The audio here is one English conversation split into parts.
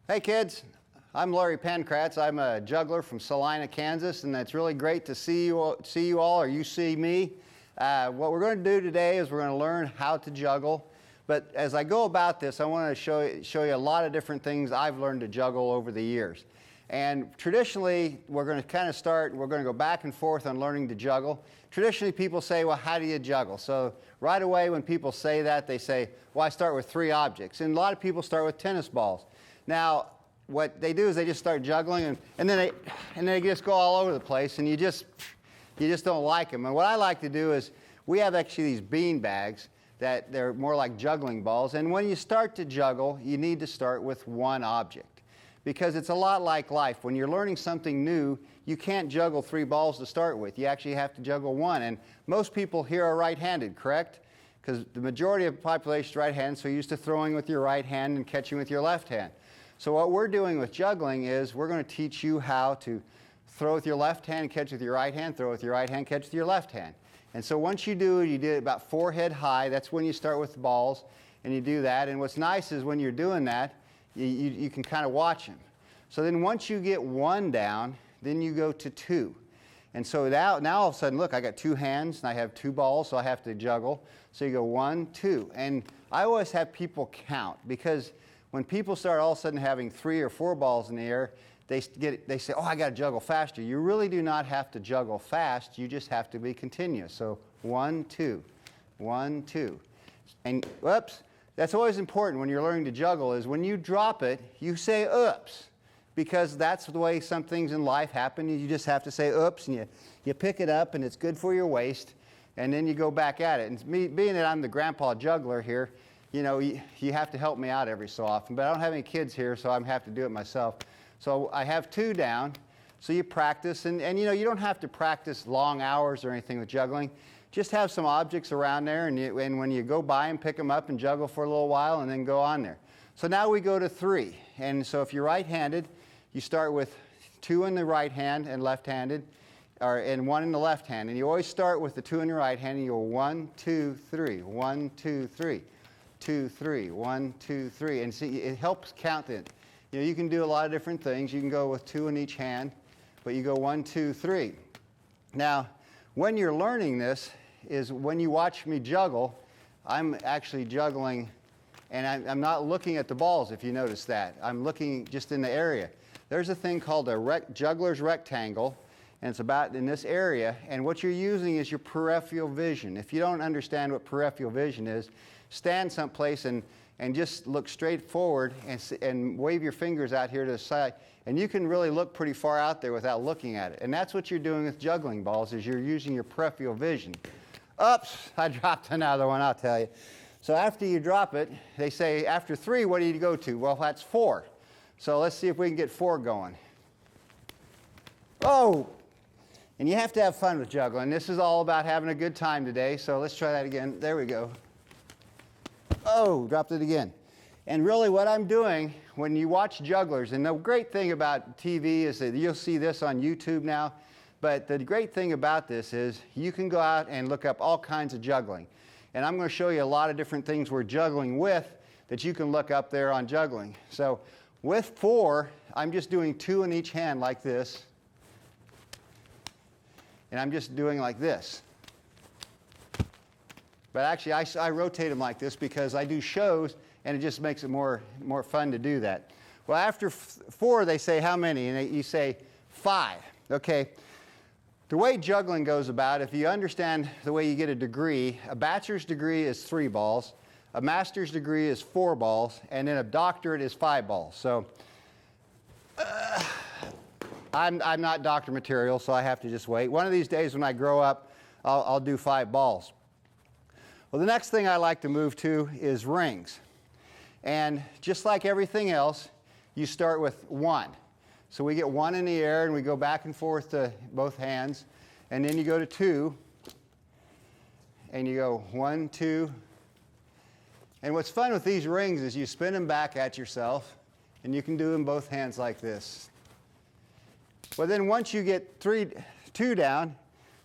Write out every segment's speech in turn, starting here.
Hey kids, I'm Larry Pankratz. I'm a juggler from Salina, Kansas, and it's really great to see you all, or you see me. What we're going to do today is we're going to learn how to juggle. But as I go about this, I want to show you a lot of different things I've learned to juggle over the years. And traditionally, we're going to kind of start, we're going to go back and forth on learning to juggle. Traditionally, people say, well, how do you juggle? So right away when people say that, they say, well, I start with 3 objects. And a lot of people start with tennis balls. Now, what they do is they just start juggling, and then they just go all over the place, and you just don't like them. And what I like to do is, we have actually these bean bags that they're more like juggling balls. And when you start to juggle, you need to start with 1 object, because it's a lot like life. When you're learning something new, you can't juggle 3 balls to start with. You actually have to juggle 1. And most people here are right-handed, correct? Because the majority of the population is right-handed, so you're used to throwing with your right hand and catching with your left hand. So what we're doing with juggling is we're going to teach you how to throw with your left hand, catch with your right hand, throw with your right hand, catch with your left hand. And so once you do it about forehead high. That's when you start with the balls, and you do that. And what's nice is when you're doing that, you can kind of watch them. So then once you get 1 down, then you go to 2. And so now all of a sudden, look, I got 2 hands, and I have 2 balls, so I have to juggle. So you go 1, 2. And I always have people count, because when people start all of a sudden having 3 or 4 balls in the air, they say, oh, I got to juggle faster. You really do not have to juggle fast. You just have to be continuous. So 1, 2, 1, 2. And whoops, that's always important when you're learning to juggle, is when you drop it, you say oops, because that's the way some things in life happen. You just have to say oops, and you pick it up, and it's good for your waist, and then you go back at it. And being that I'm the grandpa juggler here, you know, you have to help me out every so often. But I don't have any kids here, so I have to do it myself. So I have 2 down. So you practice. And you know, you don't have to practice long hours or anything with juggling. Just have some objects around there. And when you go by them, pick them up and juggle for a little while and then go on there. So now we go to 3. And so if you're right-handed, you start with 2 in the right hand and left-handed, and 1 in the left hand. And you always start with the 2 in your right hand, and you go 1, 2, 3, 1, 2, 3. 2, 3, 1, 2, 3, and see, it helps count it. You know, you can do a lot of different things. You can go with 2 in each hand, but you go 1, 2, 3. Now, when you're learning this, is when you watch me juggle, I'm actually juggling, and I'm not looking at the balls, if you notice that. I'm looking just in the area. There's a thing called a juggler's rectangle, and it's about in this area, and what you're using is your peripheral vision. If you don't understand what peripheral vision is, stand someplace and just look straight forward and wave your fingers out here to the side, and you can really look pretty far out there without looking at it. And that's what you're doing with juggling balls, is you're using your peripheral vision. Oops, I dropped another one, I'll tell you. So after you drop it, they say, after 3, what do you go to? Well, that's 4. So let's see if we can get 4 going. Oh! And you have to have fun with juggling. This is all about having a good time today, so let's try that again. There we go. Oh, dropped it again. And really what I'm doing, when you watch jugglers, and the great thing about TV is that you'll see this on YouTube now, but the great thing about this is you can go out and look up all kinds of juggling. And I'm going to show you a lot of different things we're juggling with that you can look up there on juggling. So with 4, I'm just doing 2 in each hand like this. And I'm just doing like this. But actually, I rotate them like this because I do shows, and it just makes it more fun to do that. Well, after 4, they say how many? And you say 5. Okay. The way juggling goes about, if you understand the way you get a degree, a bachelor's degree is 3 balls, a master's degree is 4 balls, and then a doctorate is 5 balls. So I'm not doctor material, so I have to just wait. One of these days when I grow up, I'll do 5 balls. Well, the next thing I like to move to is rings. And just like everything else, you start with 1. So we get 1 in the air, and we go back and forth to both hands. And then you go to 2, and you go 1, 2. And what's fun with these rings is you spin them back at yourself, and you can do them both hands like this. Well, then once you get 2 down,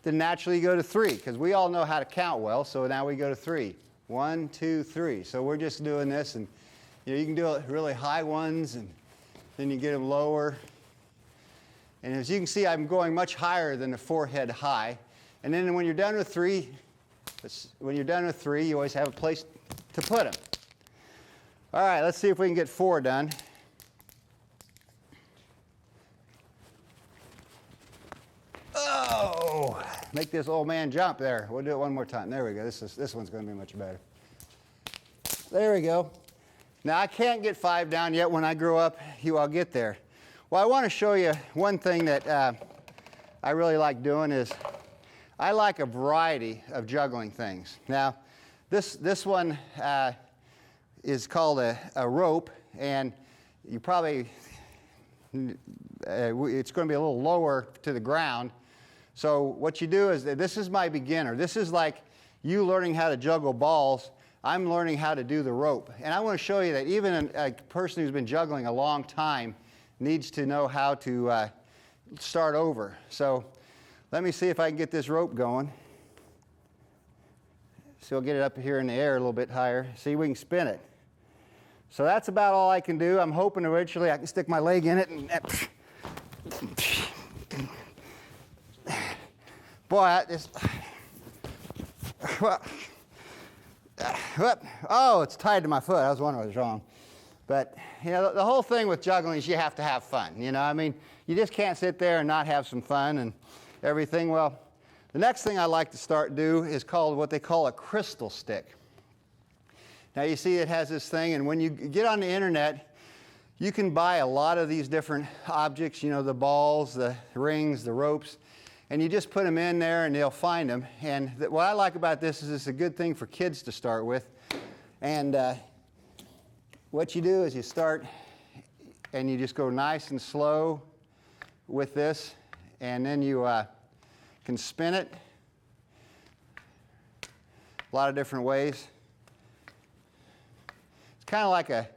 then naturally you go to 3, because we all know how to count well, so now we go to 3. 1, 2, 3. So we're just doing this, and you know, you can do really high ones, and Then you get them lower. And as you can see, I'm going much higher than the forehead high. And then when you're done with three, you always have a place to put them. All right, let's see if we can get 4 done. Oh, make this old man jump there. We'll do it one more time. There we go. This one's going to be much better. There we go. Now, I can't get 5 down yet. When I grow up, I'll get there. Well, I want to show you one thing that I really like doing is I like a variety of juggling things. Now, this one is called a rope, and you probably, it's going to be a little lower to the ground. So what you do is, this is my beginner. This is like you learning how to juggle balls. I'm learning how to do the rope. And I want to show you that even a person who's been juggling a long time needs to know how to start over. So let me see if I can get this rope going. So we'll get it up here in the air a little bit higher. See, we can spin it. So that's about all I can do. I'm hoping eventually I can stick my leg in it and boy, oh, it's tied to my foot. I was wondering what was wrong. But, you know, the whole thing with juggling is you have to have fun. You know, I mean, you just can't sit there and not have some fun and everything. Well, the next thing I like to do is called what they call a crystal stick. Now, you see it has this thing, and when you get on the internet, you can buy a lot of these different objects, you know, the balls, the rings, the ropes, and you just put them in there and they'll find them. And what I like about this is it's a good thing for kids to start with. And what you do is you start and you just go nice and slow with this, and then you can spin it a lot of different ways. It's kind of like a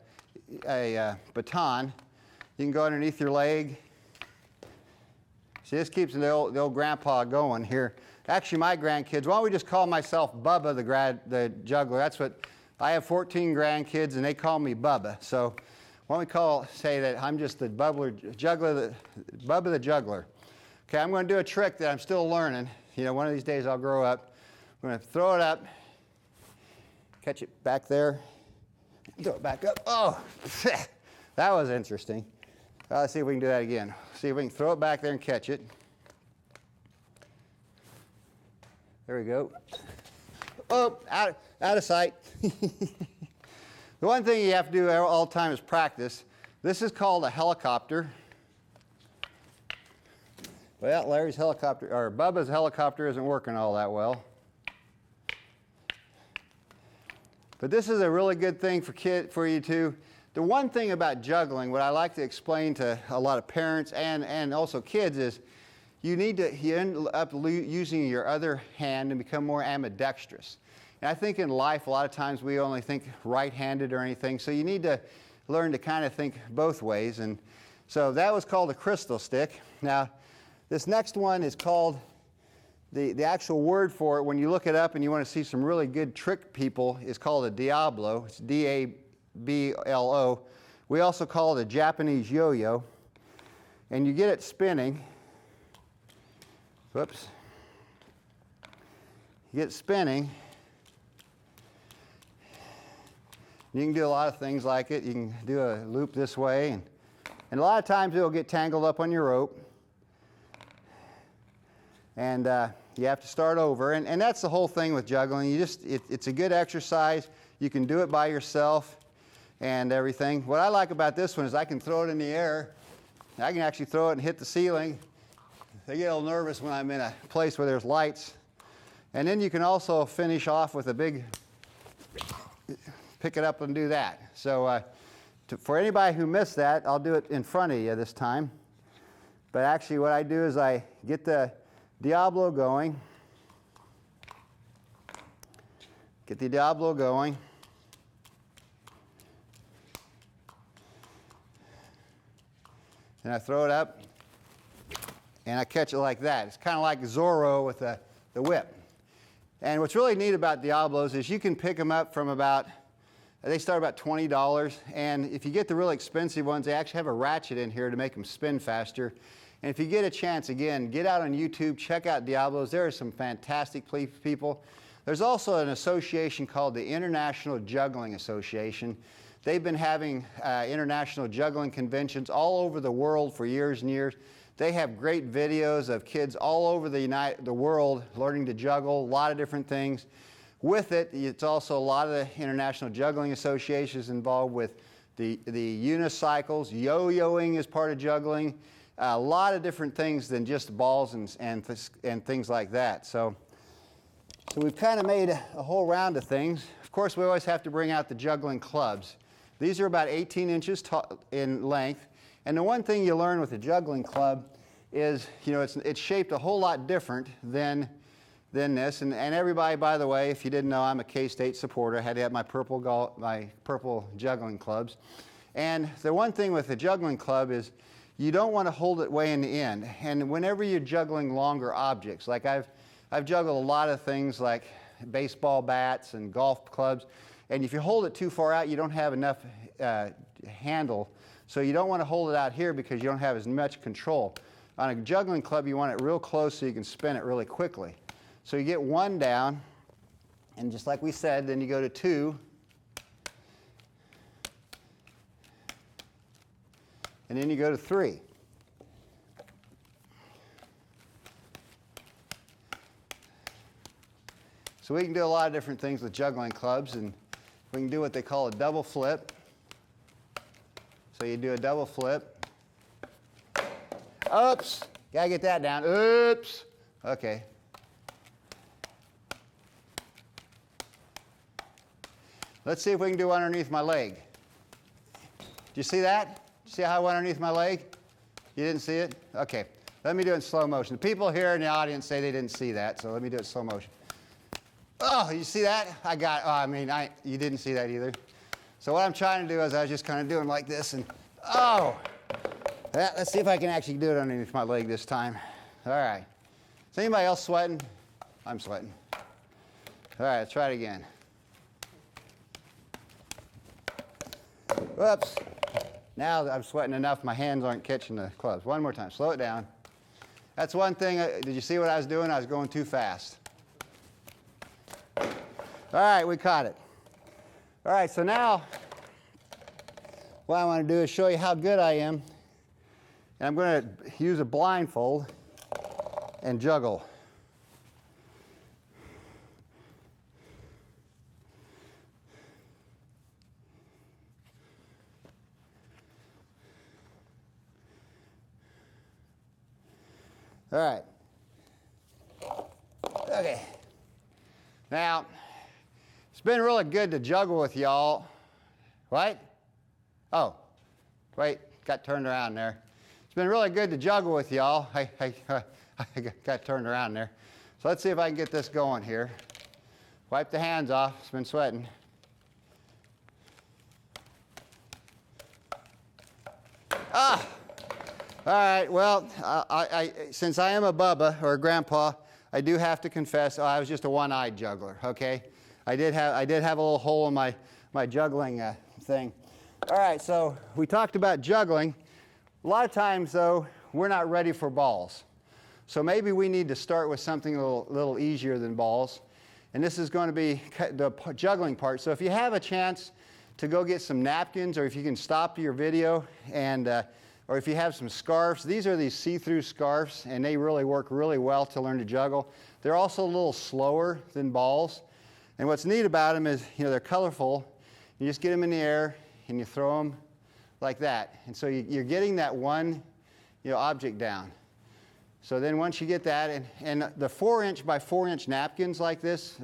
baton. You can go underneath your leg. See, this keeps the old grandpa going here. Actually, my grandkids, why don't we just call myself Bubba the juggler? That's what, I have 14 grandkids and they call me Bubba. So why don't we say that I'm just the Bubba the juggler. Okay, I'm going to do a trick that I'm still learning. You know, one of these days I'll grow up. I'm going to throw it up, catch it back there, throw it back up. Oh, that was interesting. Let's see if we can do that again. See if we can throw it back there and catch it. There we go. Oh, out of sight. The one thing you have to do all the time is practice. This is called a helicopter. Well, Bubba's helicopter isn't working all that well. But this is a really good thing for you to. The one thing about juggling, what I like to explain to a lot of parents and also kids is you end up using your other hand and become more ambidextrous. And I think in life, a lot of times we only think right-handed or anything, so you need to learn to kind of think both ways. And so that was called a crystal stick. Now, this next one is called, the actual word for it, when you look it up and you want to see some really good trick people, is called a Diablo. It's D-A-B-L-O. We also call it a Japanese yo-yo. And you get it spinning. Whoops. You get it spinning. You can do a lot of things like it. You can do a loop this way. And a lot of times it'll get tangled up on your rope. And you have to start over. And that's the whole thing with juggling. It's a good exercise. You can do it by yourself and everything. What I like about this one is I can throw it in the air. I can actually throw it and hit the ceiling. I get a little nervous when I'm in a place where there's lights. And then you can also finish off with a big, pick it up and do that. So for anybody who missed that, I'll do it in front of you this time. But actually what I do is I get the Diablo going. Get the Diablo going. And I throw it up, and I catch it like that. It's kind of like Zorro with the whip. And what's really neat about Diablos is you can pick them up from about They start about $20, and if you get the really expensive ones, they actually have a ratchet in here to make them spin faster. And if you get a chance, again, get out on YouTube, check out Diablos. There are some fantastic people. There's also an association called the International Juggling Association. They've been having international juggling conventions all over the world for years and years. They have great videos of kids all over the world learning to juggle, a lot of different things. With it, it's also a lot of the International Juggling Associations involved with the unicycles. Yo-yoing is part of juggling. A lot of different things than just balls and things like that. So we've kind of made a whole round of things. Of course, we always have to bring out the juggling clubs. These are about 18 inches in length. And the one thing you learn with a juggling club is, you know, it's shaped a whole lot different than this. And everybody, by the way, if you didn't know, I'm a K-State supporter. I had to have my purple juggling clubs. And the one thing with the juggling club is you don't want to hold it way in the end. And whenever you're juggling longer objects, like I've juggled a lot of things like baseball bats and golf clubs, and if you hold it too far out, you don't have enough handle. So you don't want to hold it out here because you don't have as much control. On a juggling club, you want it real close so you can spin it really quickly. So you get one down, and just like we said, then you go to two, and then you go to three. So we can do a lot of different things with juggling clubs, and we can do what they call a double flip. So you do a double flip. Oops, gotta get that down. Oops, okay. Let's see if we can do underneath my leg. Do you see that? See how I went underneath my leg? You didn't see it? Okay. Let me do it in slow motion. The people here in the audience say they didn't see that, so let me do it in slow motion. Oh, you see that? You didn't see that either. So what I'm trying to do is I was just kind of doing like this, and let's see if I can actually do it underneath my leg this time. All right. Is anybody else sweating? I'm sweating. All right, let's try it again. Whoops. Now I'm sweating enough, my hands aren't catching the clubs. One more time, slow it down. That's one thing. Did you see what I was doing? I was going too fast. All right, we caught it. All right, so now what I want to do is show you how good I am. And I'm going to use a blindfold and juggle. All right. Okay. Now, it's been really good to juggle with y'all. What? Oh, wait, got turned around there. It's been really good to juggle with y'all. I got turned around there. So let's see if I can get this going here. Wipe the hands off. It's been sweating. Ah! All right, well, since I am a Bubba, or a grandpa, I do have to confess, I was just a one-eyed juggler, okay? I did have a little hole in my juggling thing. All right, so we talked about juggling. A lot of times, though, we're not ready for balls. So maybe we need to start with something a little easier than balls. And this is going to be the juggling part. So if you have a chance to go get some napkins, or if you can stop your video and or if you have some scarves, these are these see-through scarves, and they really work really well to learn to juggle. They're also a little slower than balls. And what's neat about them is, they're colorful. You just get them in the air, and you throw them like that. And so you're getting that one object down. So then once you get that, and the 4-inch by 4-inch napkins like this,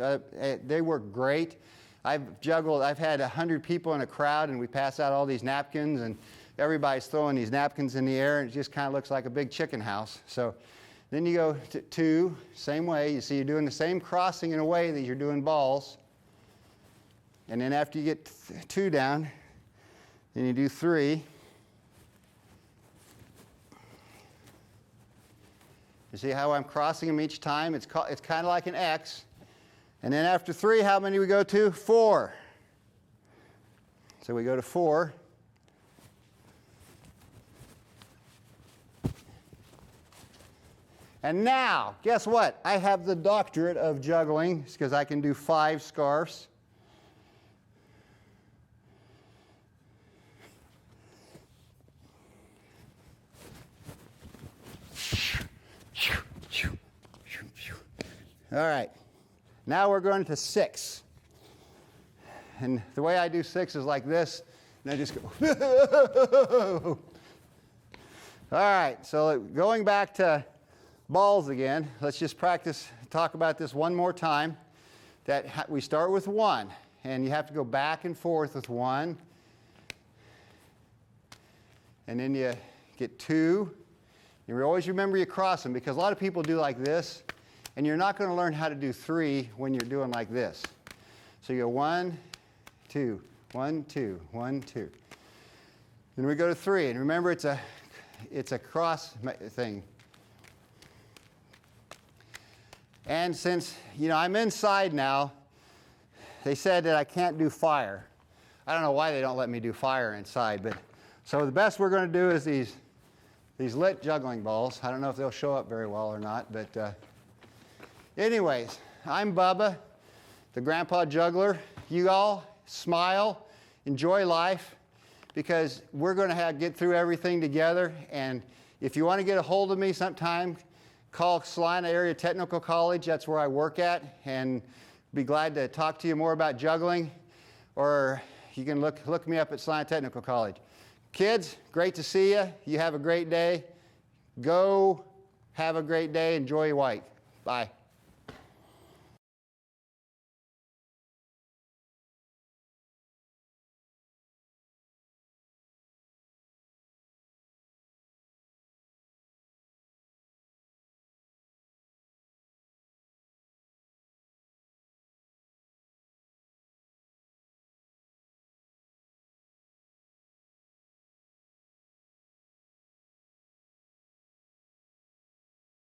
they work great. I've had 100 people in a crowd, and we pass out all these napkins, and everybody's throwing these napkins in the air, and it just kind of looks like a big chicken house. So then you go to 2, same way. You see you're doing the same crossing in a way that you're doing balls. And then after you get 2 down, then you do 3. You see how I'm crossing them each time? It's kind of like an X. And then after 3, how many we go to? 4. So we go to 4. And now, guess what? I have the doctorate of juggling because I can do 5 scarfs. All right, now we're going to 6. And the way I do 6 is like this, and I just go. All right, so going back to balls again, let's just practice, talk about this one more time. That we start with 1, and you have to go back and forth with 1. And then you get 2. You always remember you cross them, because a lot of people do like this, and you're not going to learn how to do 3 when you're doing like this. So you go 1, 2, 1, 2, 1, 2. Then we go to 3, and remember it's a cross thing. And since, I'm inside now, they said that I can't do fire. I don't know why they don't let me do fire inside, but so the best we're going to do is these lit juggling balls. I don't know if they'll show up very well or not, but anyways, I'm Bubba, the grandpa juggler. You all smile, enjoy life, because we're going to get through everything together. And if you want to get a hold of me sometime, call Salina Area Technical College. That's where I work at, and be glad to talk to you more about juggling. Or you can look me up at Salina Technical College. Kids, great to see you. You have a great day. Go have a great day. Enjoy your white. Bye.